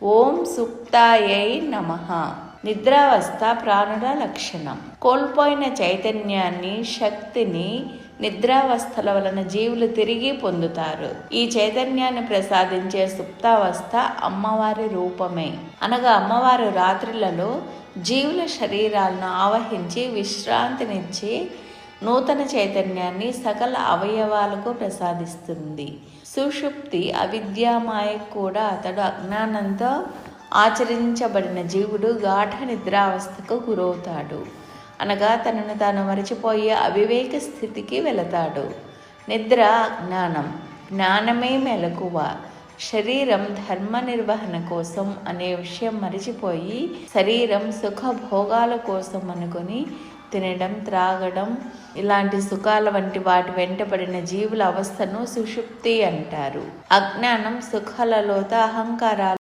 ఓం సుప్తాయై నమః. నిద్రావస్థ ప్రాణుల లక్షణం. కోల్పోయిన చైతన్యాన్ని, శక్తిని నిద్రావస్థల వలన జీవులు తిరిగి పొందుతారు. ఈ చైతన్యాన్ని ప్రసాదించే సుప్తావస్థ అమ్మవారి రూపమే. అనగా అమ్మవారు రాత్రులలో జీవుల శరీరాలను ఆవహించి విశ్రాంతినిచ్చి నూతన చైతన్యాన్ని సకల అవయవాలకు ప్రసాదిస్తుంది. సుషుప్తి అవిద్యామాయ కూడా అతడు అజ్ఞానంతో ఆచరించబడిన జీవుడు గాఢ నిద్రావస్థకు గురవుతాడు. అనగా తనను తాను మరచిపోయే అవివేక స్థితికి వెళతాడు. నిద్ర అజ్ఞానం, జ్ఞానమే మెలకువ. శరీరం ధర్మ నిర్వహణ కోసం అనే విషయం మరిచిపోయి శరీరం సుఖ భోగాల కోసం అనుకుని తినడం, త్రాగడం ఇలాంటి సుఖాల వంటి వాటి వెంటబడిన జీవుల అవస్థను సుషుప్తి అంటారు. అజ్ఞానం సుఖాలలోత అహంకారాలు